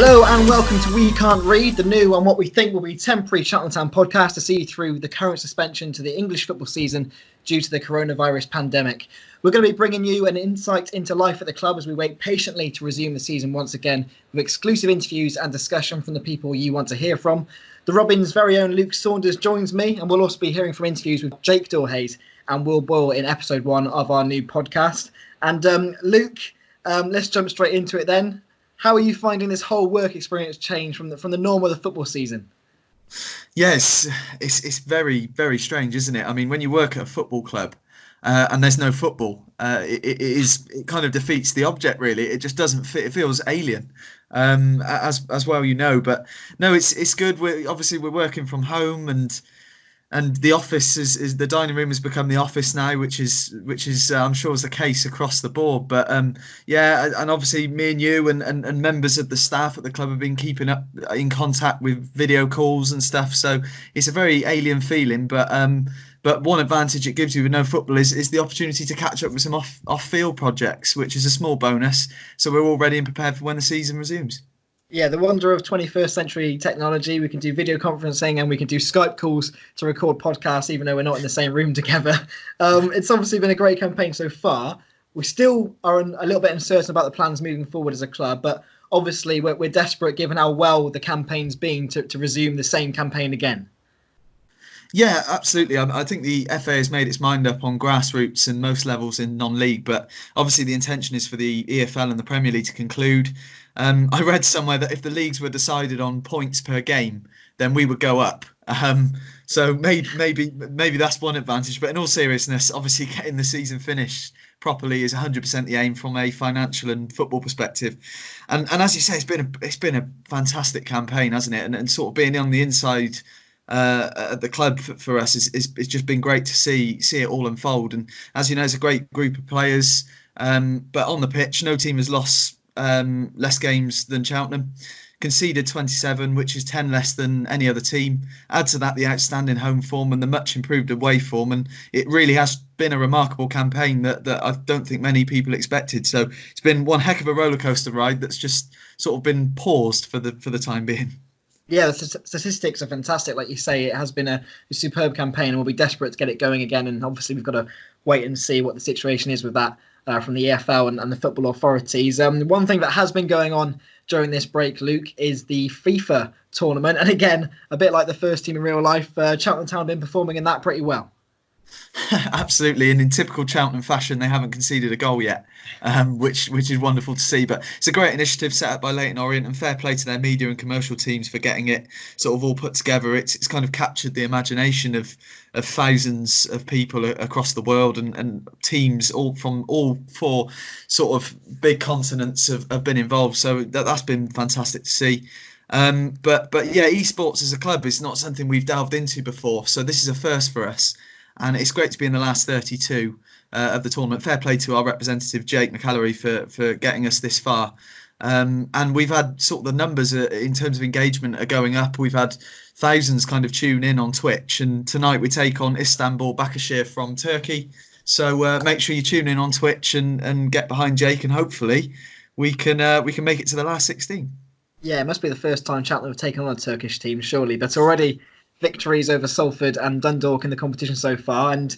Hello and welcome to We Can't Read, the new and what we think will be temporary Cheltenham Town podcast to see you through the current suspension to the English football season due to the coronavirus pandemic. We're going to be bringing you an insight into life at the club as we wait patiently to resume the season once again with exclusive interviews and discussion from the people you want to hear from. The Robins' very own Luke Saunders joins me, and we'll also be hearing from interviews with Doyle-Hayes and Will Boyle in episode 1 of our new podcast. And Luke, let's jump straight into it then. How are you finding this whole work experience change from the norm of the football season? Yes, it's very, very strange, isn't it? I mean, when you work at a football club and there's no football, it kind of defeats the object, really. It just doesn't fit. It feels alien, as well, you know. But no, it's good. We're working from home, and the office is the dining room has become the office now, which is I'm sure is the case across the board. But yeah, and obviously me and you and members of the staff at the club have been keeping up in contact with video calls and stuff. So it's a very alien feeling. But one advantage it gives you with no football is the opportunity to catch up with some off field projects, which is a small bonus. So we're all ready and prepared for when the season resumes. Yeah, the wonder of 21st century technology. We can do video conferencing and we can do Skype calls to record podcasts, even though we're not in the same room together. It's obviously been a great campaign so far. We still are a little bit uncertain about the plans moving forward as a club, but obviously we're desperate given how well the campaign's been to resume the same campaign again. Yeah, absolutely. I think the FA has made its mind up on grassroots and most levels in non-league, but obviously the intention is for the EFL and the Premier League to conclude. I read somewhere that if the leagues were decided on points per game, then we would go up. So maybe that's one advantage. But in all seriousness, obviously getting the season finished properly is 100% the aim from a financial and football perspective. And as you say, it's been a fantastic campaign, hasn't it? And sort of being on the inside at the club for us is just been great to see it all unfold. And as you know, it's a great group of players. But on the pitch, no team has lost less games than Cheltenham, conceded 27, which is 10 less than any other team. Add to that the outstanding home form and the much improved away form, and it really has been a remarkable campaign that I don't think many people expected. So it's been one heck of a rollercoaster ride that's just sort of been paused for the time being. Yeah, the statistics are fantastic. Like you say, it has been a superb campaign and we'll be desperate to get it going again. And obviously we've got to wait and see what the situation is with that from the EFL and the football authorities. One thing that has been going on during this break, Luke, is the FIFA tournament. And again, a bit like the first team in real life, Cheltenham Town have been performing in that pretty well. Absolutely, and in typical Cheltenham fashion, they haven't conceded a goal yet, which is wonderful to see. But it's a great initiative set up by Leyton Orient, and fair play to their media and commercial teams for getting it sort of all put together. It's kind of captured the imagination of thousands of people across the world, and teams all from all four sort of big continents have been involved. So that's been fantastic to see. But yeah, esports as a club is not something we've delved into before, so this is a first for us. And it's great to be in the last 32 of the tournament. Fair play to our representative, Jake McAllery, for getting us this far. And we've had sort of the numbers in terms of engagement are going up. We've had thousands kind of tune in on Twitch. And tonight we take on Istanbul Başakşehir from Turkey. So make sure you tune in on Twitch and get behind Jake. And hopefully we can make it to the last 16. Yeah, it must be the first time Cheltenham have taken on a Turkish team, surely. But already victories over Salford and Dundalk in the competition so far, and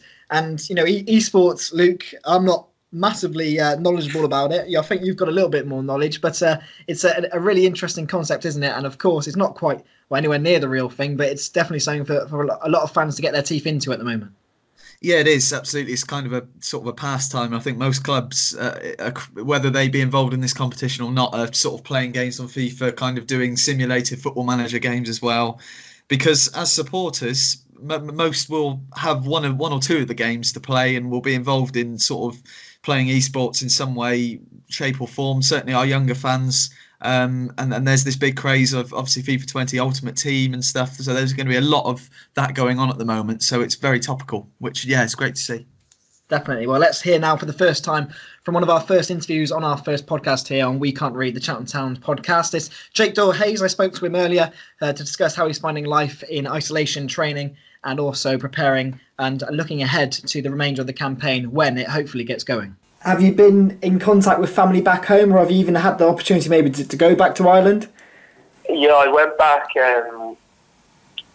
you know, esports, Luke, I'm not massively knowledgeable about it. I think you've got a little bit more knowledge, but it's a really interesting concept, isn't it? And of course, it's not quite anywhere near the real thing, but it's definitely something for a lot of fans to get their teeth into at the moment. Yeah, it is, absolutely. It's kind of a sort of a pastime. I think most clubs, whether they be involved in this competition or not, are sort of playing games on FIFA, kind of doing simulated football manager games as well. Because as supporters, most will have one or two of the games to play and will be involved in sort of playing esports in some way, shape or form. Certainly our younger fans. And there's this big craze of obviously FIFA 20 Ultimate Team and stuff. So there's going to be a lot of that going on at the moment. So it's very topical, which, yeah, it's great to see. Definitely. Well, let's hear now for the first time from one of our first interviews on our first podcast here on We Can't Read, the Cheltenham Town podcast. It's Jake Doyle-Hayes. I spoke to him earlier to discuss how he's finding life in isolation training and also preparing and looking ahead to the remainder of the campaign when it hopefully gets going. Have you been in contact with family back home, or have you even had the opportunity maybe to go back to Ireland? Yeah, I went back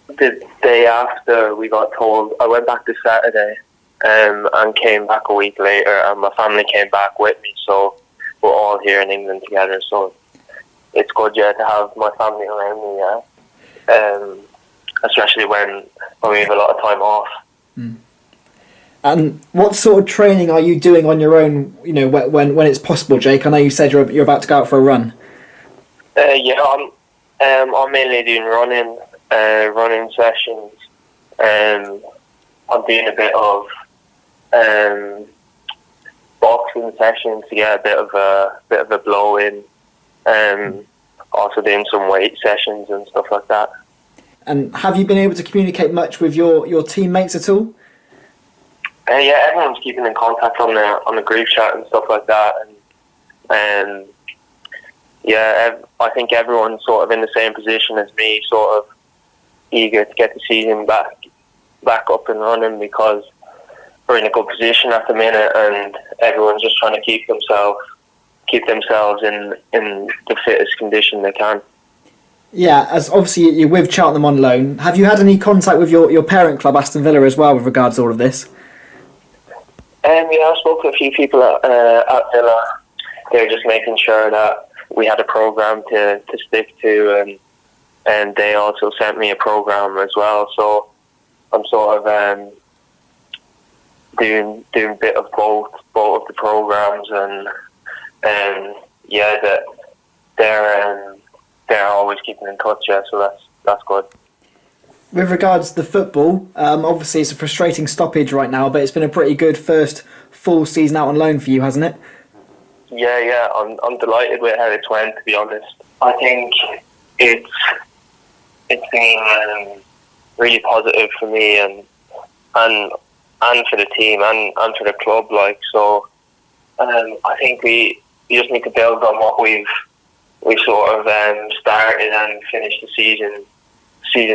the day after we got told. I went back this Saturday and came back a week later, and my family came back with me, so we're all here in England together, so it's good, to have my family around me, especially when we have a lot of time off. And what sort of training are you doing on your own, when it's possible, Jake? I know you said you're about to go out for a run. I'm mainly doing running sessions. I'm doing a bit of boxing sessions to get a bit of a blow in. Also doing some weight sessions and stuff like that. And have you been able to communicate much with your teammates at all? Yeah, everyone's keeping in contact on the group chat and stuff like that, and I think everyone's sort of in the same position as me, sort of eager to get the season back up and running, because we're in a good position at the minute, and everyone's just trying to keep themselves in the fittest condition they can. Yeah, as obviously you're with Cheltenham on loan, have you had any contact with your parent club, Aston Villa, as well, with regards to all of this? Yeah, I spoke to a few people at Villa. They were just making sure that we had a programme to stick to, and they also sent me a programme as well. So I'm sort of doing a bit of both of the programmes, and that they're always keeping in touch. Yeah, so that's good. With regards to the football, obviously it's a frustrating stoppage right now, but it's been a pretty good first full season out on loan for you, hasn't it? Yeah, I'm delighted with how it went, to be honest. I think it's been really positive for me and for the team and for the club. So, I think we just need to build on what we've sort of started and finished the season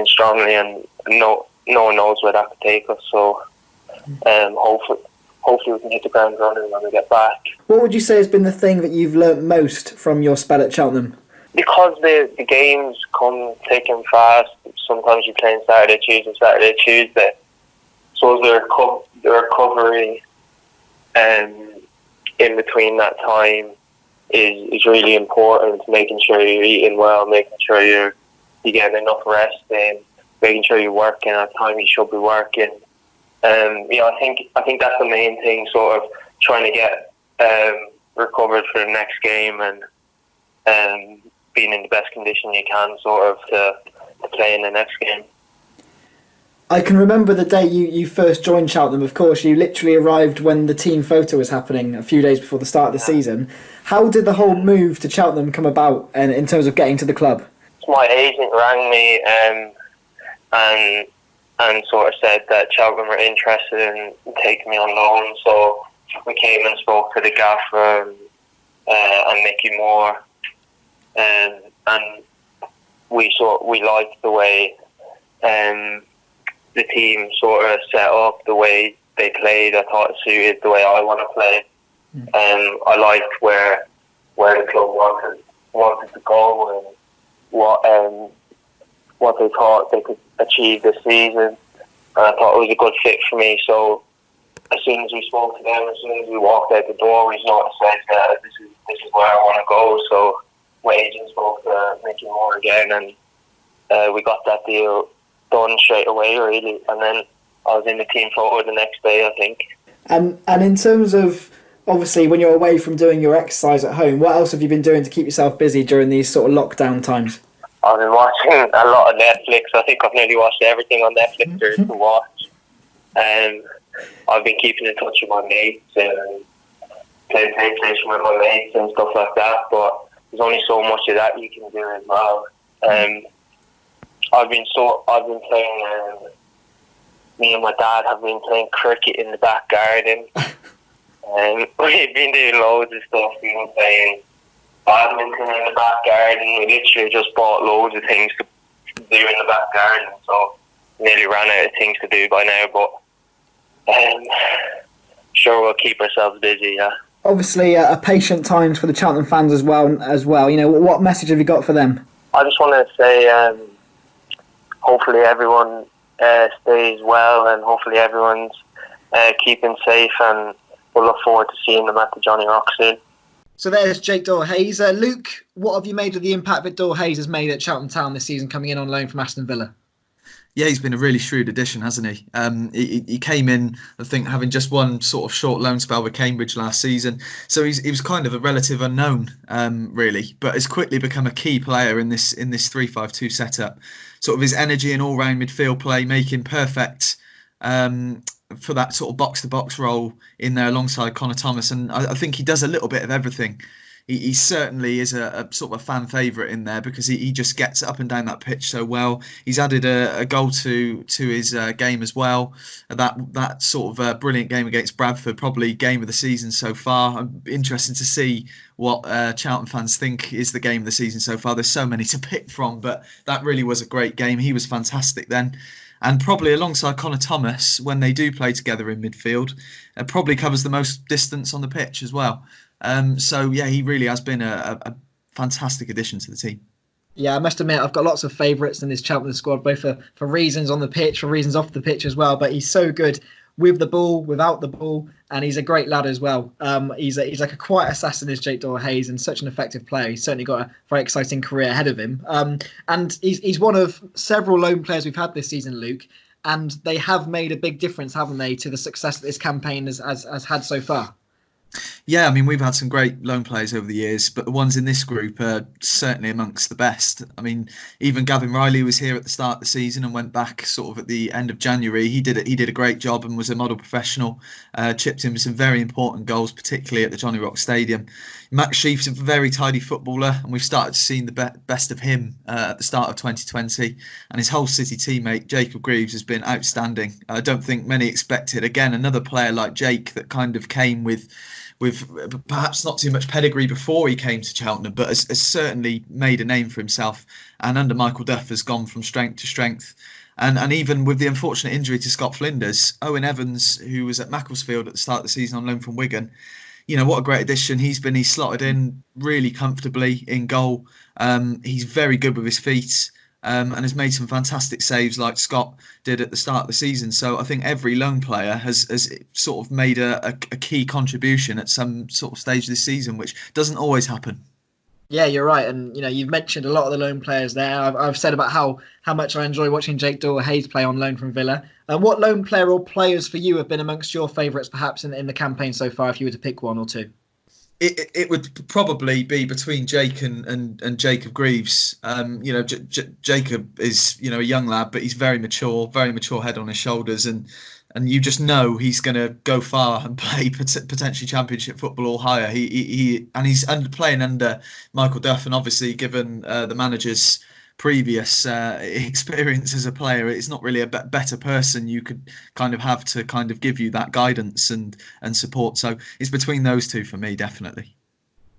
strongly, and no one knows where that could take us. So, hopefully we can hit the ground running when we get back. What would you say has been the thing that you've learnt most from your spell at Cheltenham? Because the games come thick and fast. Sometimes you're playing Saturday, Tuesday. So the recovery in between that time is really important. Making sure you're eating well, making sure you're getting enough rest in, making sure you're working at the time you should be working. I think that's the main thing. Sort of trying to get recovered for the next game and being in the best condition you can, sort of to play in the next game. I can remember the day you first joined Cheltenham. Of course, you literally arrived when the team photo was happening a few days before the start of the season. How did the whole move to Cheltenham come about, and in terms of getting to the club? My agent rang me and sort of said that Cheltenham were interested in taking me on loan. So we came and spoke to the gaffer and Mickey Moore, and we liked the way the team sort of set up, the way they played. I thought it suited the way I want to play. I liked where the club wanted to go and what they thought they could achieve this season. And I thought it was a good fit for me. So as soon as we spoke to them, as soon as we walked out the door, we sort of said that this is where I want to go. So my agent spoke to Mickey Moore again, and we got that deal done straight away, really. And then I was in the team photo the next day, I think. And in terms of, obviously, when you're away from doing your exercise at home, what else have you been doing to keep yourself busy during these sort of lockdown times? I've been watching a lot of Netflix. I think I've nearly watched everything on Netflix there is to watch. I've been keeping in touch with my mates and playing PlayStation with my mates and stuff like that. But there's only so much of that you can do as well. I've been playing. Me and my dad have been playing cricket in the back garden. We've been doing loads of stuff. We've been playing badminton in the back garden. We literally just bought loads of things to do in the back garden, so nearly ran out of things to do by now, but sure we'll keep ourselves busy, yeah. Obviously, a patient times for the Cheltenham fans as well. You know, what message have you got for them? I just want to say, hopefully everyone stays well, and hopefully everyone's keeping safe, and we'll look forward to seeing them at the Johnny Rock soon. So there's Jake Doyle-Hayes. Luke, what have you made of the impact that Doyle-Hayes has made at Cheltenham Town this season, coming in on loan from Aston Villa? Yeah, he's been a really shrewd addition, hasn't he? He came in, I think, having just one sort of short loan spell with Cambridge last season. So he was kind of a relative unknown, really, but has quickly become a key player in this 3-5-2 setup. Sort of his energy and all-round midfield play, making perfect for that sort of box-to-box role in there alongside Connor Thomas. And I think he does a little bit of everything. He certainly is a sort of a fan favourite in there, because he just gets up and down that pitch so well. He's added a goal to his game as well. That sort of brilliant game against Bradford, probably game of the season so far. I'm interested to see what Cheltenham fans think is the game of the season so far. There's so many to pick from, but that really was a great game. He was fantastic then. And probably alongside Connor Thomas, when they do play together in midfield, probably covers the most distance on the pitch as well. So yeah, he really has been a fantastic addition to the team. Yeah, I must admit, I've got lots of favourites in this Cheltenham squad, both for reasons on the pitch, for reasons off the pitch as well. But he's so good with the ball, without the ball, and he's a great lad as well. He's like a quiet assassin, is Jake Doyle-Hayes, and such an effective player. He's certainly got a very exciting career ahead of him. And he's one of several loan players we've had this season, Luke, and they have made a big difference, haven't they, to the success that this campaign has had so far. Yeah, I mean, we've had some great loan players over the years, but the ones in this group are certainly amongst the best. I mean, even Gavin Riley was here at the start of the season and went back sort of at the end of January. He did a great job and was a model professional. Chipped in with some very important goals, particularly at the Johnny Rock Stadium. Max Sheaf's a very tidy footballer, and we've started to see the best of him at the start of 2020. And his whole City teammate, Jacob Greaves, has been outstanding. I don't think many expected, again, another player like Jake that kind of came with perhaps not too much pedigree before he came to Cheltenham, but has certainly made a name for himself. And under Michael Duff has gone from strength to strength. And even with the unfortunate injury to Scott Flinders, Owen Evans, who was at Macclesfield at the start of the season on loan from Wigan, you know, what a great addition he's been. He's slotted in really comfortably in goal. He's very good with his feet. And has made some fantastic saves like Scott did at the start of the season. So I think every loan player has sort of made a key contribution at some sort of stage this season, which doesn't always happen. Yeah, you're right. And, you know, you've mentioned a lot of the loan players there. I've said about how much I enjoy watching Jake Doyle-Hayes play on loan from Villa. And what loan player or players for you have been amongst your favourites, perhaps, in the campaign so far, if you were to pick one or two? It would probably be between Jake and Jacob Greaves. You know, Jacob is, you know, a young lad, but he's very mature head on his shoulders, and you just know he's going to go far and play potentially Championship football or higher. He's playing under Michael Duff, and obviously given the manager's previous experience as a player, it's not really a better person you could kind of have to kind of give you that guidance and support. So it's between those two for me, definitely.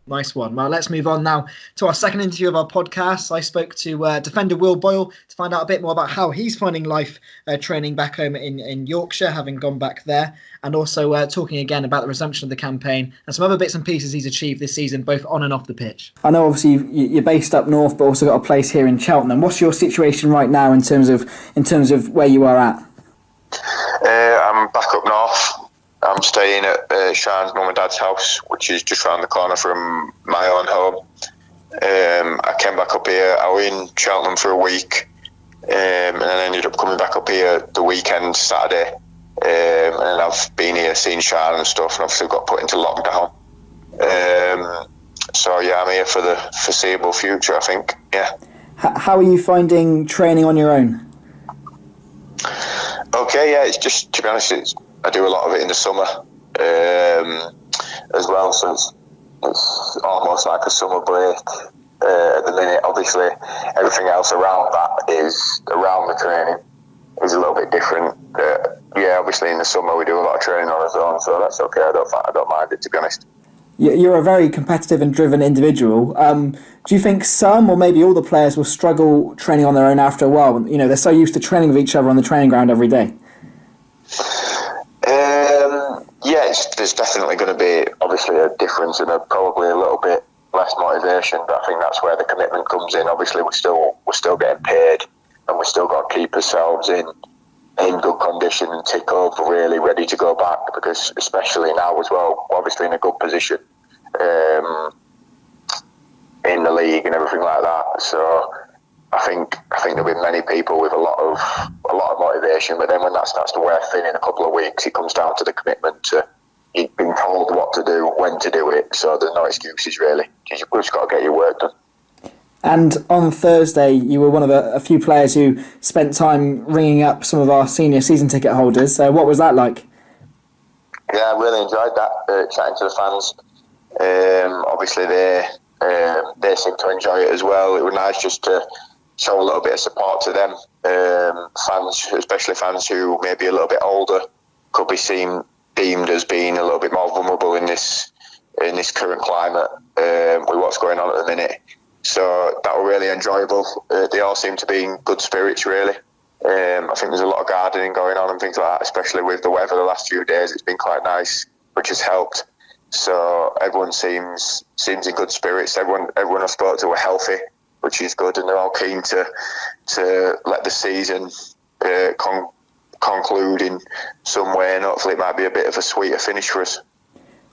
Nice one. Well, let's move on now to our second interview of our podcast. I spoke to defender Will Boyle to find out a bit more about how he's finding life training back home in Yorkshire, having gone back there, and also talking again about the resumption of the campaign and some other bits and pieces he's achieved this season, both on and off the pitch. I know obviously you're based up north, but also got a place here in Cheltenham. What's your situation right now in terms of where you are at? I'm back up north. I'm staying at Sean's mum and dad's house, which is just round the corner from my own home. I came back up here. I was in Cheltenham for a week, and then I ended up coming back up here the weekend, Saturday. And then I've been here seeing Sean and stuff, and obviously got put into lockdown. So yeah, I'm here for the foreseeable future, I think. Yeah. How are you finding training on your own? Okay, yeah. It's just, to be honest, I do a lot of it in the summer as well, so it's almost like a summer break at the minute. Obviously, everything else around that is around the training is a little bit different. Yeah, obviously in the summer we do a lot of training on our own, so that's okay. I don't mind it, to be honest. You're a very competitive and driven individual. Do you think some or maybe all the players will struggle training on their own after a while? You know, they're so used to training with each other on the training ground every day. Yeah, there's definitely going to be obviously a difference and probably a little bit less motivation. But I think that's where the commitment comes in. Obviously, we're still getting paid, and we still got to keep ourselves in good condition and tick over, really ready to go back, because especially now as well, obviously in a good position in the league and everything like that. So I think there'll be many people with a lot of motivation, but then when that starts to wear thin in a couple of weeks, it comes down to the commitment to you've been told what to do, when to do it. So there's no excuses really. You've just got to get your work done. And on Thursday, you were one of a few players who spent time ringing up some of our senior season ticket holders. So what was that like? Yeah, I really enjoyed that, chatting to the fans. Obviously, they seem to enjoy it as well. It was nice just to show a little bit of support to them. Fans, especially fans who may be a little bit older, could be deemed as being a little bit more vulnerable in this current climate with what's going on at the minute. So that was really enjoyable. They all seem to be in good spirits, really. I think there's a lot of gardening going on and things like that, especially with the weather the last few days. It's been quite nice, which has helped. So everyone seems in good spirits. Everyone I spoke to were healthy, which is good, and they're all keen to let the season conclude in some way, and hopefully it might be a bit of a sweeter finish for us.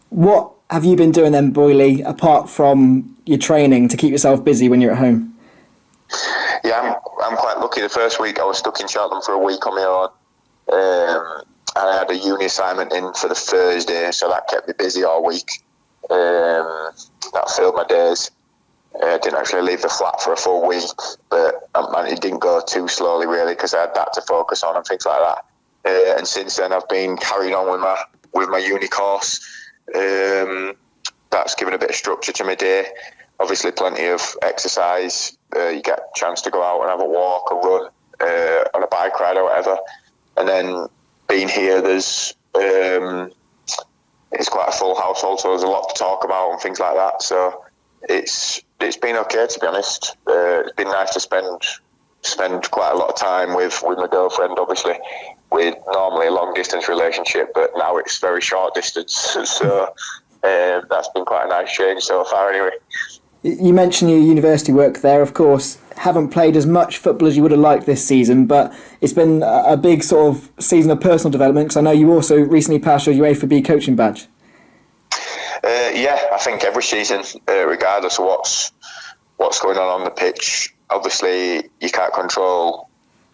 What have you been doing then, Boyle, apart from your training to keep yourself busy when you're at home? Yeah, I'm quite lucky. The first week I was stuck in Cheltenham for a week on my own. I had a uni assignment in for the Thursday, so that kept me busy all week. That filled my days. I didn't actually leave the flat for a full week, but it didn't go too slowly really, because I had that to focus on and things like that. And since then I've been carrying on with my uni course. That's given a bit of structure to my day. Obviously plenty of exercise. You get a chance to go out and have a walk or run on a bike ride or whatever. And then being here, it's quite a full household, so there's a lot to talk about and things like that. So it's been okay, to be honest. It's been nice to spend quite a lot of time with my girlfriend. Obviously, we're normally a long distance relationship, but now it's very short distance. So that's been quite a nice change so far, anyway. You mentioned your university work there. Of course, haven't played as much football as you would have liked this season, but it's been a big sort of season of personal development, because I know you also recently passed your UEFA B coaching badge. Yeah, I think every season, regardless of what's going on the pitch, obviously you can't control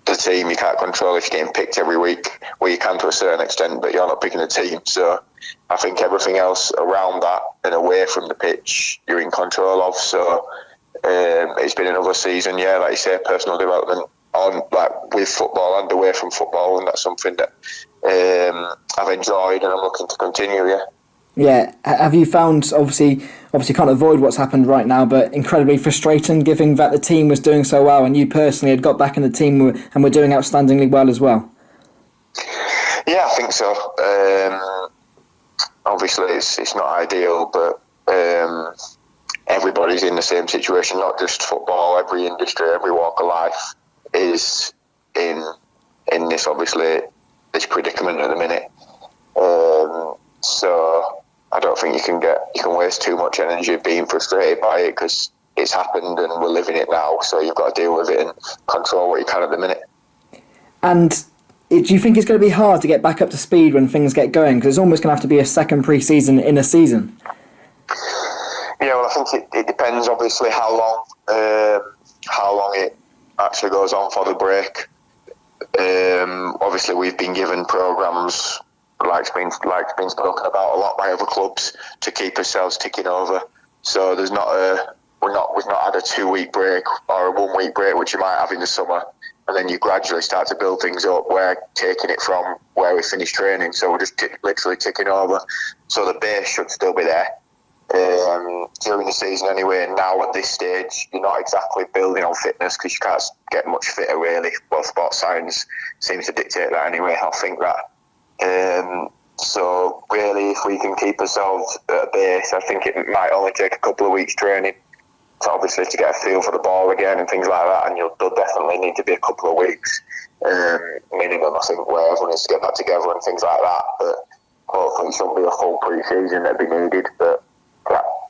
the team, you can't control if you're getting picked every week. Well, you can to a certain extent, but you're not picking the team. So I think everything else around that and away from the pitch, you're in control of. So it's been another season, yeah, like you say, personal development with football and away from football, and that's something that I've enjoyed and I'm looking to continue, yeah. Yeah, have you found, obviously can't avoid what's happened right now, but incredibly frustrating, given that the team was doing so well and you personally had got back in the team and were doing outstandingly well as well? Yeah, I think so. Obviously, it's not ideal, but everybody's in the same situation, not just football. Every industry, every walk of life is in this, obviously, this predicament at the minute. So I don't think you can waste too much energy being frustrated by it, because it's happened and we're living it now. So you've got to deal with it and control what you can at the minute. And do you think it's going to be hard to get back up to speed when things get going? Because it's almost going to have to be a second pre-season in a season. Yeah, well, I think it depends, obviously, how long it actually goes on for the break. Obviously, we've been given programmes, like it's been spoken about a lot by other clubs, to keep ourselves ticking over. So we've not had a 2-week break or a 1-week break, which you might have in the summer, and then you gradually start to build things up. We're taking it from where we finished training, so we're just literally ticking over. So the base should still be there during the season anyway. And now at this stage, you're not exactly building on fitness, because you can't get much fitter really. Well, sports science seems to dictate that anyway. I think that. So really, if we can keep ourselves at a base, I think it might only take a couple of weeks training to get a feel for the ball again and things like that, and there'll definitely need to be a couple of weeks minimum, I think, where everyone needs to get that together and things like that. But hopefully it shouldn't be a full pre-season that'd be needed, but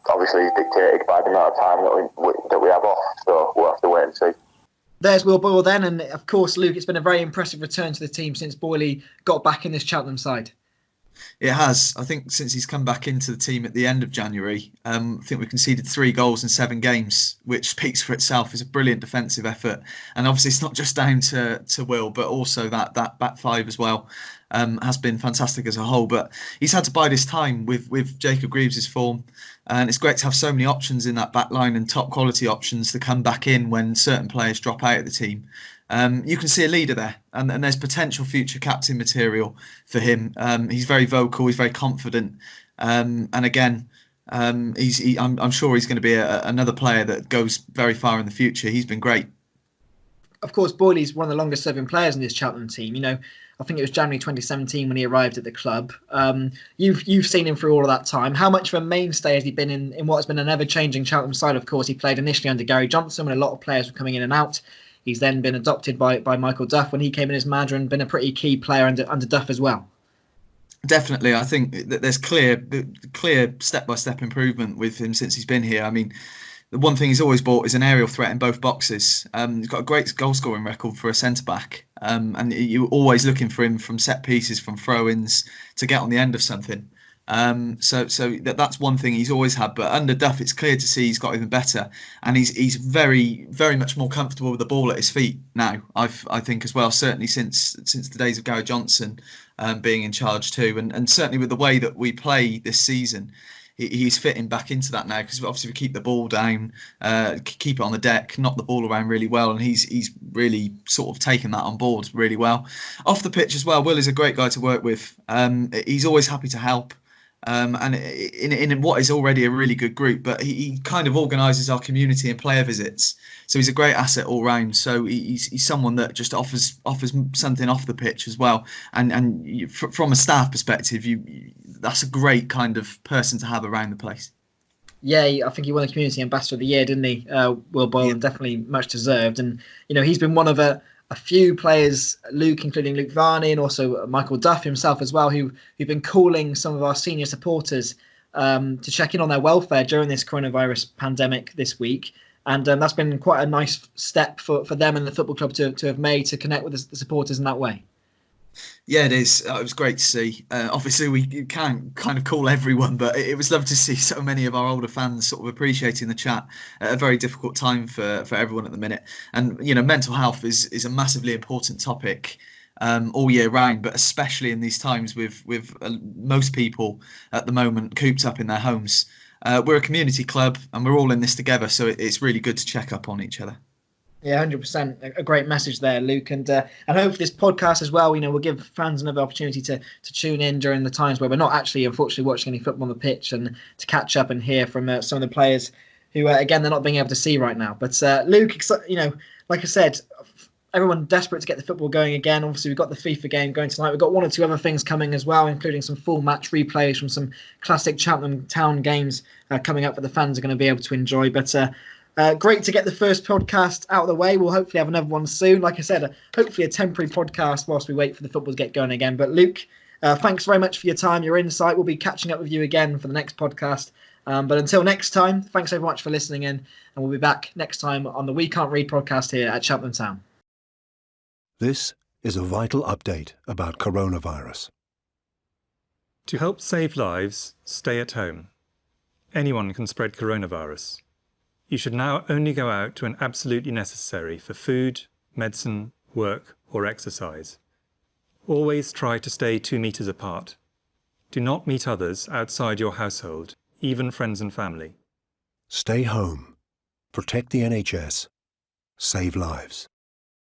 obviously dictated by the amount of time that we have off. So we'll have to wait and see. There's Will Boyle then, and of course, Luke, it's been a very impressive return to the team since Boyle got back in this Cheltenham side. It has. I think since he's come back into the team at the end of January, I think we conceded 3 goals in 7 games, which speaks for itself. It's a brilliant defensive effort. And obviously it's not just down to Will, but also that back 5 as well has been fantastic as a whole. But he's had to bide his time with Jacob Greaves' form. And it's great to have so many options in that back line and top quality options to come back in when certain players drop out of the team. You can see a leader there, and there's potential future captain material for him. He's very vocal, he's very confident, and again, I'm sure he's going to be another player that goes very far in the future. He's been great. Of course, Boyley's one of the longest serving players in this Cheltenham team. You know, I think it was January 2017 when he arrived at the club. You've seen him through all of that time. How much of a mainstay has he been in what has been an ever-changing Cheltenham side? Of course, he played initially under Gary Johnson when a lot of players were coming in and out. He's then been adopted by Michael Duff when he came in as manager and been a pretty key player under Duff as well. Definitely, I think that there's clear step-by-step improvement with him since he's been here. I mean, the one thing he's always brought is an aerial threat in both boxes. He's got a great goal-scoring record for a centre-back, and you're always looking for him from set pieces, from throw-ins to get on the end of something. So that's one thing he's always had, but under Duff it's clear to see he's got even better, and he's very, very much more comfortable with the ball at his feet now. I think as well, certainly since the days of Gary Johnson being in charge too, and certainly with the way that we play this season, he's fitting back into that now, because obviously we keep the ball down, keep it on the deck, knock the ball around really well, and he's really sort of taken that on board really well. Off the pitch as well, Will is a great guy to work with. He's always happy to help. And in what is already a really good group, but he kind of organises our community and player visits, so he's a great asset all round. So he's someone that just offers something off the pitch as well, and from a staff perspective, that's a great kind of person to have around the place. Yeah, I think he won the Community Ambassador of the Year, didn't he, Will Boyle? And definitely much deserved. And you know, he's been one of a few players, Luke, including Luke Varney, and also Michael Duff himself as well, who've been calling some of our senior supporters to check in on their welfare during this coronavirus pandemic this week. And that's been quite a nice step for them and the football club to have made, to connect with the supporters in that way. Yeah, it is. It was great to see. Obviously, we can't kind of call everyone, but it was lovely to see so many of our older fans sort of appreciating the chat at a very difficult time for everyone at the minute. And, you know, mental health is a massively important topic all year round, but especially in these times with most people at the moment cooped up in their homes. We're a community club and we're all in this together, so it's really good to check up on each other. Yeah, 100%. A great message there, Luke. And hopefully this podcast as well, you know, will give fans another opportunity to tune in during the times where we're not actually, unfortunately, watching any football on the pitch, and to catch up and hear from some of the players who, again, they're not being able to see right now. But Luke, you know, like I said, everyone desperate to get the football going again. Obviously, we've got the FIFA game going tonight. We've got 1 or 2 other things coming as well, including some full match replays from some classic Cheltenham Town games coming up that the fans are going to be able to enjoy. But great to get the first podcast out of the way. We'll hopefully have another one soon. Like I said, hopefully a temporary podcast whilst we wait for the football to get going again. But Luke, thanks very much for your time, your insight. We'll be catching up with you again for the next podcast. But until next time, thanks so much for listening in. And we'll be back next time on the We Can't Read podcast here at Cheltenham Town. This is a vital update about coronavirus. To help save lives, stay at home. Anyone can spread coronavirus. You should now only go out when absolutely necessary for food, medicine, work, or exercise. Always try to stay 2 meters apart. Do not meet others outside your household, even friends and family. Stay home. Protect the NHS. Save lives.